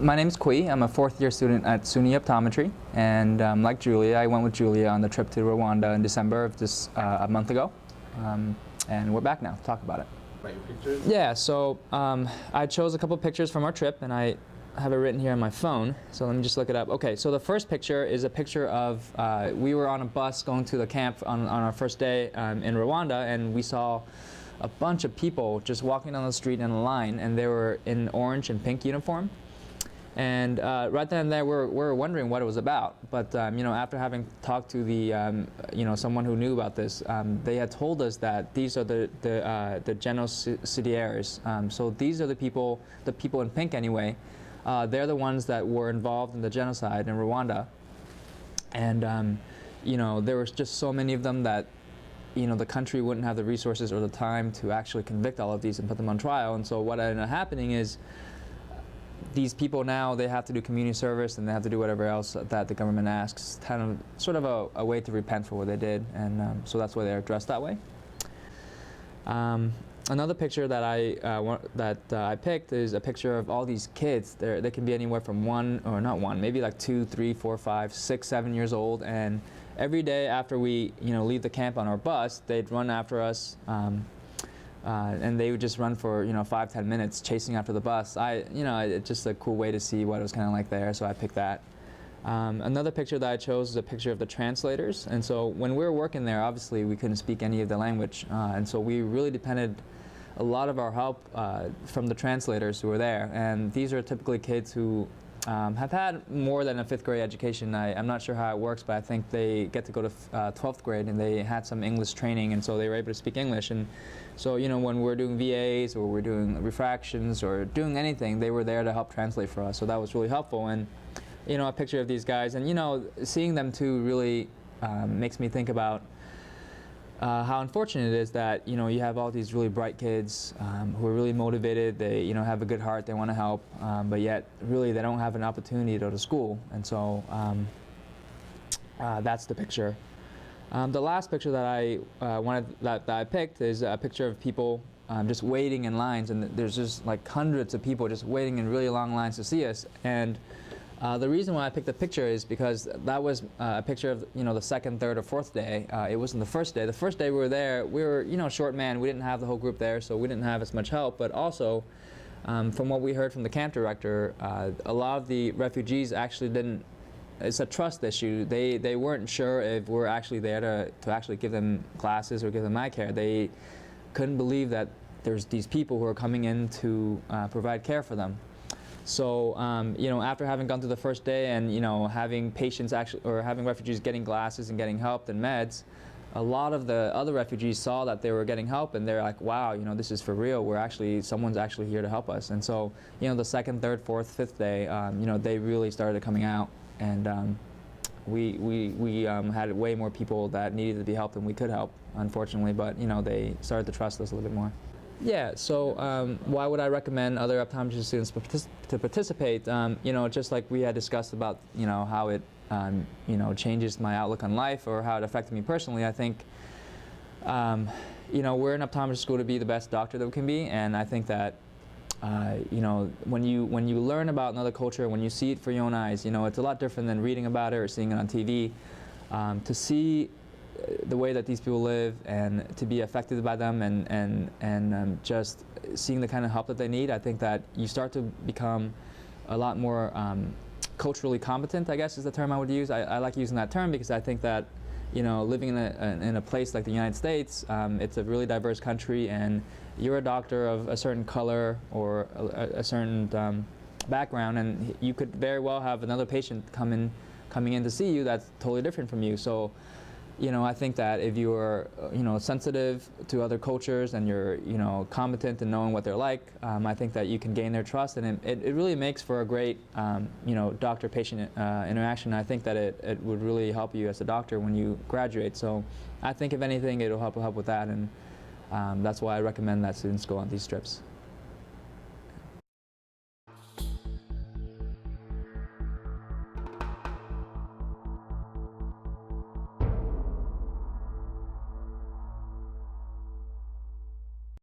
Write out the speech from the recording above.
My name's Quy. I'm a fourth-year student at SUNY Optometry, and like Julia, I went with Julia on the trip to Rwanda in December of a month ago, and we're back now to talk about it. About your pictures? Yeah, so I chose a couple pictures from our trip, and I have it written here on my phone, so let me just look it up. Okay, so the first picture is a picture of, we were on a bus going to the camp on our first day in Rwanda, and we saw a bunch of people just walking down the street in a line, and they were in orange and pink uniform. And right then and there, we're wondering what it was about. But you know, after having talked to the you know, someone who knew about this, they had told us that these are the genocidaires. So these are the people in pink anyway. They're the ones that were involved in the genocide in Rwanda. And you know, there was just so many of them that, you know, the country wouldn't have the resources or the time to actually convict all of these and put them on trial. And so what ended up happening is, these people now, they have to do community service and they have to do whatever else that the government asks, kind of sort of a way to repent for what they did, and so that's why they're dressed that way. Another picture that I picked is a picture of all these kids. They can be anywhere from maybe like 2, 3, 4, 5, 6, 7 years old, and every day after we leave the camp on our bus, they'd run after us. And they would just run for 5-10 minutes chasing after the bus. It's just a cool way to see what it was kind of like there, so I picked that. Another picture that I chose is a picture of the translators. And so when we were working there, obviously we couldn't speak any of the language, and so we really depended a lot of our help from the translators who were there. And these are typically kids who have had more than a 5th grade education. I'm not sure how it works, but I think they get to go to 12th grade, and they had some English training, and so they were able to speak English. And so, when we're doing VAs or we're doing refractions or doing anything, they were there to help translate for us. So that was really helpful. And a picture of these guys, and seeing them too really makes me think about how unfortunate it is that you have all these really bright kids who are really motivated. They have a good heart. They want to help, but yet really they don't have an opportunity to go to school. And so that's the picture. The last picture that I picked is a picture of people just waiting in lines, and there's just like hundreds of people just waiting in really long lines to see us. And the reason why I picked the picture is because that was a picture of the 2nd, 3rd, or 4th day. It wasn't the first day. The first day we were there, we were short man. We didn't have the whole group there, so we didn't have as much help. But also, from what we heard from the camp director, a lot of the refugees actually didn't. It's a trust issue. They weren't sure if we're actually there to actually give them classes or give them eyecare. They couldn't believe that there's these people who are coming in to provide care for them. So after having gone through the first day and having patients having refugees getting glasses and getting help and meds, a lot of the other refugees saw that they were getting help, and they're like, wow, this is for real. Someone's actually here to help us. And so the 2nd, 3rd, 4th, 5th day, they really started coming out, and we had way more people that needed to be helped than we could help, unfortunately. But they started to trust us a little bit more. Yeah, so why would I recommend other optometry students to participate? Just like we had discussed about, how it, changes my outlook on life or how it affected me personally. I think, we're in optometry school to be the best doctor that we can be, and I think that, when you learn about another culture, when you see it for your own eyes, it's a lot different than reading about it or seeing it on TV. To see the way that these people live and to be affected by them and just seeing the kind of help that they need, I think that you start to become a lot more culturally competent, I guess is the term I would use. I like using that term because I think that living in a place like the United States, it's a really diverse country, and you're a doctor of a certain color or a certain background, and you could very well have another patient coming in to see you that's totally different from you. So I think that if you're, sensitive to other cultures and you're, competent in knowing what they're like, I think that you can gain their trust, and it really makes for a great, doctor-patient interaction. I think that it would really help you as a doctor when you graduate. So I think if anything, it'll help with that, and that's why I recommend that students go on these trips.